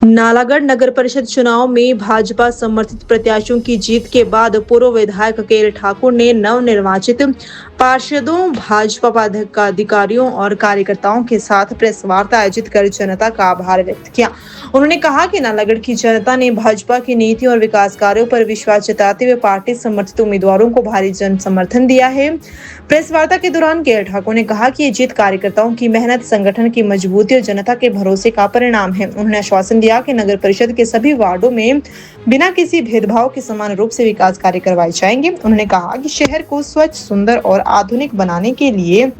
नालागढ़ नगर परिषद चुनाव में भाजपा समर्थित प्रत्याशियों की जीत के बाद पूर्व विधायक केएल ठाकुर ने नवनिर्वाचित पार्षदों, भाजपा पदाधिकारियों और कार्यकर्ताओं के साथ प्रेस वार्ता आयोजित कर जनता का आभार व्यक्त किया। उन्होंने कहा कि नालागढ़ की जनता ने भाजपा की नीति और विकास कार्यों पर विश्वास जताते हुए पार्टी समर्थित उम्मीदवारों को भारी जन समर्थन दिया है। प्रेस वार्ता के दौरान केएल ठाकुर ने कहा कि ये जीत कार्यकर्ताओं की मेहनत, संगठन की मजबूती और जनता के भरोसे का परिणाम है। उन्होंने आश्वासन दिया कि नगर परिषद के सभी वार्डों में बिना किसी भेदभाव के समान रूप से विकास कार्य करवाए जाएंगे। उन्होंने कहा कि शहर को स्वच्छ, सुंदर और आधुनिक बनाने के लिए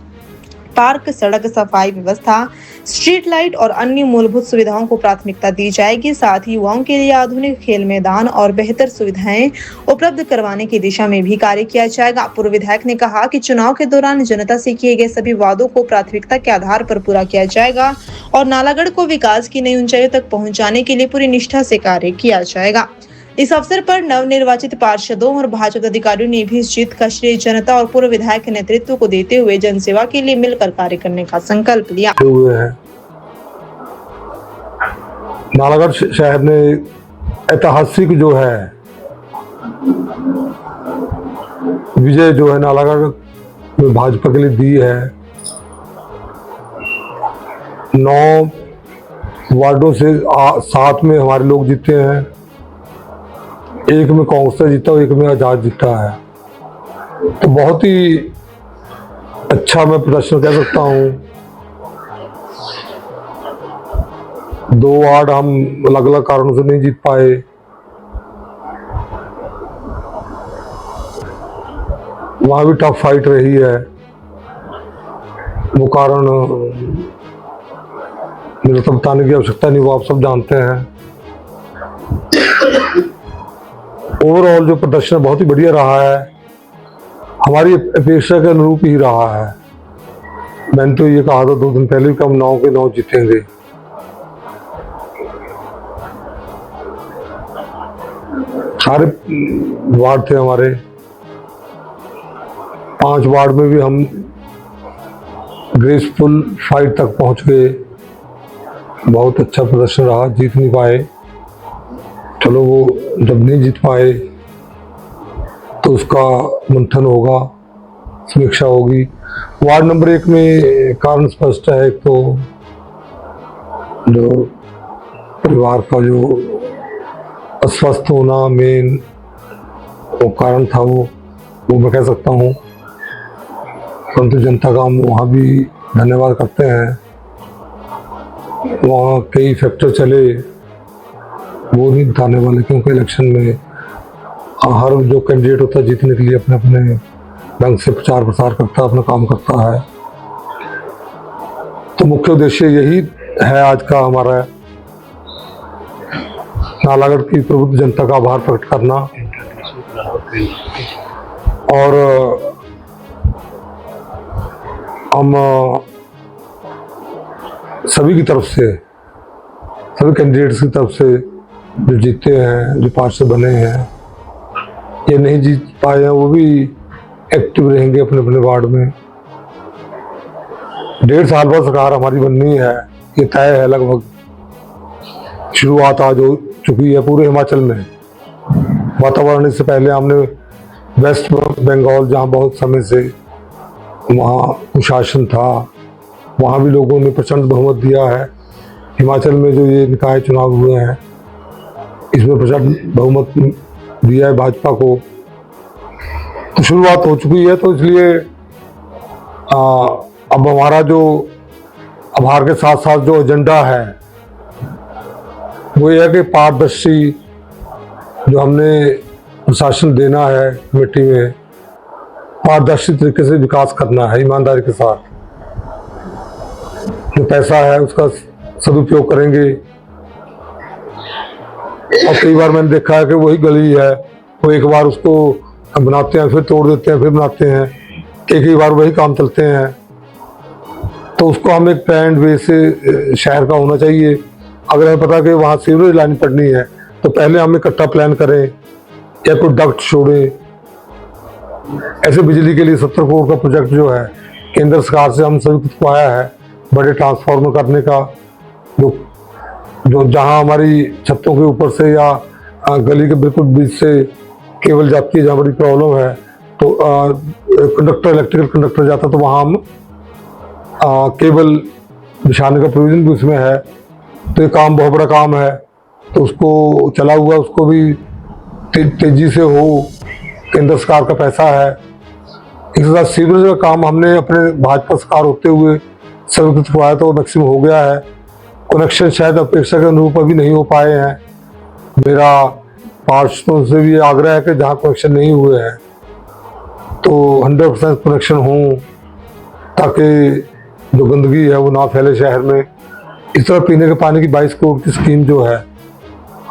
पार्क, सड़क, सफाई व्यवस्था, स्ट्रीट लाइट और अन्य मूलभूत सुविधाओं को प्राथमिकता दी जाएगी। साथ ही युवाओं के लिए आधुनिक खेल मैदान और बेहतर सुविधाएं उपलब्ध करवाने की दिशा में भी कार्य किया जाएगा। पूर्व विधायक ने कहा कि चुनाव के दौरान जनता से किए गए सभी वादों को प्राथमिकता के आधार पर पूरा किया जाएगा और नालागढ़ को विकास की नई ऊंचाइयों तक पहुंचाने के लिए पूरी निष्ठा से कार्य किया जाएगा। इस अवसर पर नवनिर्वाचित पार्षदों और भाजपा अधिकारियों ने भी इस जीत का श्रेय जनता और पूर्व विधायक के नेतृत्व को देते हुए जनसेवा के लिए मिलकर कार्य करने का संकल्प लिया। नालागढ़ शहर ने ऐतिहासिक जो है विजय जो है नालागढ़ में भाजपा के लिए दी है। 9 वार्डों से 7 में हमारे लोग जीते हैं, 1 में कांग्रेस जीता और 1 में आजाद जीता है। तो बहुत ही अच्छा मैं प्रदर्शन कह सकता हूँ। 2 वार्ड हम अलग अलग कारणों से नहीं जीत पाए। वहां भी टफ फाइट रही है। वो कारण मेरे तो बताने की आवश्यकता नहीं, वो आप सब जानते हैं। ओवरऑल जो प्रदर्शन बहुत ही बढ़िया रहा है, हमारी अपेक्षा के अनुरूप ही रहा है। मैंने तो ये कहा था 2 दिन पहले कि हम 9 के 9 जीतेंगे। सारे वार्ड थे हमारे, 5 वार्ड में भी हम ग्रेसफुल फाइट तक पहुंच गए। बहुत अच्छा प्रदर्शन रहा, जीत नहीं पाए। चलो वो जब नहीं जीत पाए तो उसका मंथन होगा, समीक्षा होगी। वार्ड नंबर 1 में कारण स्पष्ट है। एक तो जो परिवार का जो अस्वस्थ होना मेन वो कारण था, वो मैं कह सकता हूँ। परंतु जनता का हम वहाँ भी धन्यवाद करते हैं। वहाँ कई फैक्टर चले, वो नहीं बताने वाले, क्योंकि इलेक्शन में हर जो कैंडिडेट होता है जीतने के लिए अपने अपने ढंग से प्रचार प्रसार करता है, अपना काम करता है। तो मुख्य उद्देश्य यही है आज का हमारा, नालागढ़ की प्रबुद्ध जनता का आभार प्रकट करना और हम सभी की तरफ से, सभी कैंडिडेट्स की तरफ से जो जीते हैं, जो पार्षद बने हैं, ये नहीं जीत पाए हैं, वो भी एक्टिव रहेंगे अपने अपने वार्ड में। 1.5 साल बाद सरकार हमारी बननी है, ये तय है। लगभग शुरुआत आज हो चुकी है पूरे हिमाचल में। वातावरण से पहले हमने वेस्ट बंगाल, जहाँ बहुत समय से वहाँ कुशासन था, वहाँ भी लोगों ने प्रचंड बहुमत दिया है। हिमाचल में जो ये निकाय चुनाव हुए हैं, इसमें प्रचंड बहुमत दिया है भाजपा को। तो शुरुआत हो चुकी है। तो इसलिए अब हमारा जो आभार के साथ साथ जो एजेंडा है वो ये है कि पारदर्शी जो हमने प्रशासन देना है कमेटी में, पारदर्शी तरीके से विकास करना है, ईमानदारी के साथ। जो पैसा है उसका सदुपयोग करेंगे। और कई बार मैंने देखा है कि वही गली है, वो एक बार उसको बनाते हैं, फिर तोड़ देते हैं, फिर बनाते हैं, कई बार वही काम चलते हैं। तो उसको हम एक प्लान्ड वे से शहर का होना चाहिए। अगर हमें पता कि वहाँ सीवरेज लाइन पड़नी है तो पहले हम इकट्ठा प्लान करें या कोई डक्ट छोड़ें। ऐसे बिजली के लिए 70 करोड़ का प्रोजेक्ट जो है केंद्र सरकार से हम सभी कुछ पाया है, बड़े ट्रांसफार्मर करने का जो जो जहाँ हमारी छतों के ऊपर से या गली के बिल्कुल बीच से केबल जाती है, जहाँ बड़ी प्रॉब्लम है, तो कंडक्टर, इलेक्ट्रिकल कंडक्टर जाता है, तो वहाँ हम केबल बिछाने का प्रोविजन भी उसमें है। तो ये काम बहुत बड़ा काम है, तो उसको चला हुआ, उसको भी तेजी से हो, केंद्र सरकार का पैसा है। इसके साथ सीवरेज का काम हमने अपने भाजपा सरकार होते हुए स्वीकृत करवाया, तो वो मैक्सिमम हो गया है। कनेक्शन शायद अपेक्षा के अनुरूप अभी नहीं हो पाए हैं। मेरा पार्षदों से भी आग्रह है कि जहाँ कनेक्शन नहीं हुए हैं तो 100% कनेक्शन हो, ताकि जो गंदगी है वो ना फैले शहर में। इस तरह पीने के पानी की 22 करोड़ की स्कीम जो है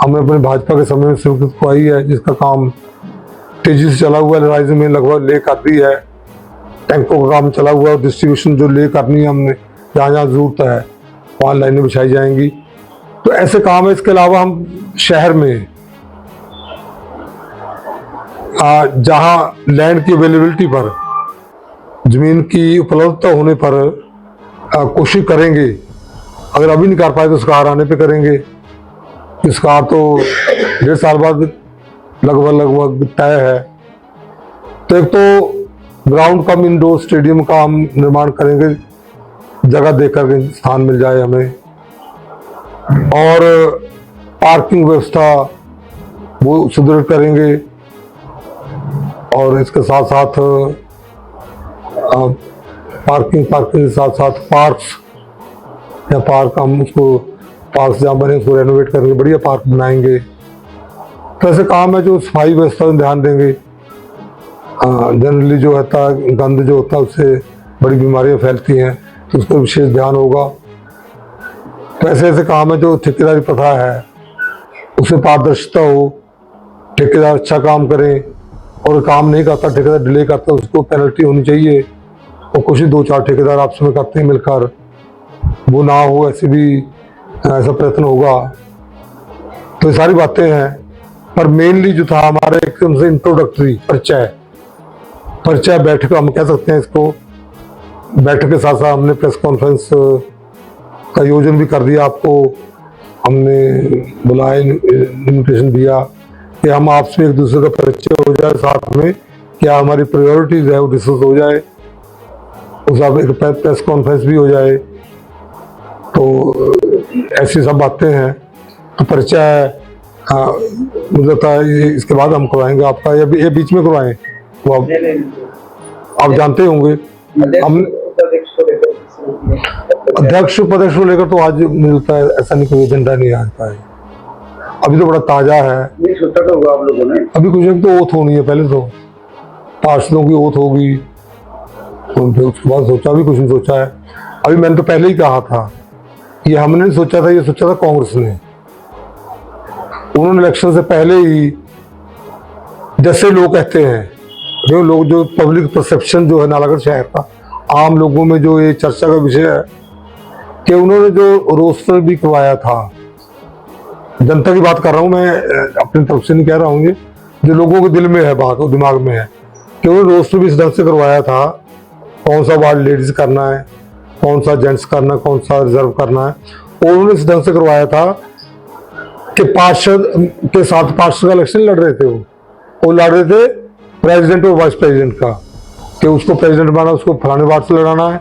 हमने अपने भाजपा के समय में स्वीकृत करवाई है, जिसका काम तेजी से चला हुआ है। राइज में लगभग ले कर दी है, टैंकों का काम चला हुआ है, डिस्ट्रीब्यूशन जो ले करनी है हमने, जहाँ जहाँ जरूरत है वहाँ लाइनें बिछाई जाएंगी। तो ऐसे काम है। इसके अलावा हम शहर में जहाँ लैंड की अवेलेबिलिटी पर, जमीन की उपलब्धता होने पर कोशिश करेंगे। अगर अभी नहीं कर पाए तो सरकार आने पे करेंगे। सरकार तो 1.5 साल बाद लगभग तय है। तो एक तो ग्राउंड कम इंडोर स्टेडियम का हम निर्माण करेंगे, जगह देकर के स्थान मिल जाए हमें, और पार्किंग व्यवस्था वो सुदृढ़ करेंगे। और इसके साथ साथ पार्किंग के साथ साथ पार्क्स या पार्क, हम उसको पार्क जहाँ बने उसको रेनोवेट करके बढ़िया पार्क बनाएंगे। तो ऐसे काम है जो सफाई व्यवस्था में ध्यान देंगे। जनरली जो होता है, गंद जो होता है उससे बड़ी बीमारियां फैलती हैं, तो उस पर विशेष ध्यान होगा। तो ऐसे काम है जो ठेकेदारी प्रथा है उससे पारदर्शिता हो, ठेकेदार अच्छा काम करें, और काम नहीं करता, ठेकेदार डिले करता, उसको पेनल्टी होनी चाहिए। और कुछ ही 2-4 ठेकेदार आपस में करते हैं मिलकर, वो ना हो, ऐसे भी ऐसा प्रयत्न होगा। तो ये सारी बातें हैं। पर मेनली जो था हमारे एकदम से इंट्रोडक्टरी परिचय बैठक हम कह सकते हैं इसको। बैठक के साथ साथ हमने प्रेस कॉन्फ्रेंस का आयोजन भी कर दिया। आपको हमने बुलाए, इन्विटेशन दिया कि हम आपस में एक दूसरे का परिचय हो जाए, साथ में क्या हमारी प्रायोरिटीज है वो डिस्कस हो जाए, उस एक प्रेस कॉन्फ्रेंस भी हो जाए। तो ऐसी सब बातें हैं। तो परिचय मुझे लगता है इसके बाद हम करवाएंगे आपका, ये बीच में करवाएं, वो आप जानते होंगे। हम अध्यक्ष उपाध्यक्ष को लेकर तो आज मिलता है, ऐसा नहीं कोई एजेंडा नहीं आ पाए, अभी तो बड़ा ताजा है। नहीं सोचा तो होगा आप लोगों ने, अभी कुछ एक तो ओथ होनी है, पहले तो पार्षदों की ओथ होगी, तो फिर उसके बाद सोचा, भी कुछ नहीं सोचा है। अभी मैंने तो पहले ही कहा था, ये हमने नहीं सोचा था, ये सोचा था कांग्रेस ने। उन्होंने इलेक्शन से पहले ही, जैसे लोग कहते हैं, जो पब्लिक परसेप्शन जो है नालागढ़ शहर का, आम लोगों में जो ये चर्चा का विषय है कि उन्होंने जो रोस्टर भी करवाया था, जनता की बात कर रहा हूँ मैं, अपनी तरफ से नहीं कह रहा हूँ, ये जो लोगों के दिल में है बात, वो दिमाग में है कि उन्होंने रोस्टर भी इस ढंग से करवाया था, कौन सा वार्ड लेडीज करना है, कौन सा जेंट्स करना है, कौन सा रिजर्व करना है। और उन्होंने इस ढंग से करवाया था कि पार्षद के साथ पार्षद का इलेक्शन लड़ रहे थे, वो लड़ रहे थे प्रेसिडेंट और वाइस प्रेसिडेंट का, कि उसको प्रेसिडेंट बनाना, उसको फलाने वार्ड से लड़ाना है,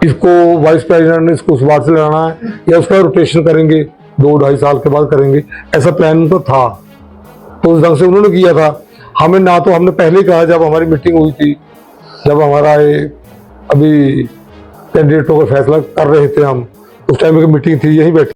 इसको वाइस प्रेसिडेंट ने इसको उस वार्ड से लड़ाना है, या उसका रोटेशन करेंगे, 2-2.5 साल के बाद करेंगे, ऐसा प्लान उनका था। तो उस ढंग से उन्होंने किया था। हमें ना, तो हमने पहले ही कहा जब हमारी मीटिंग हुई थी, जब हमारा ये अभी कैंडिडेटों का फैसला कर रहे थे हम, उस टाइम की मीटिंग थी, यहीं बैठी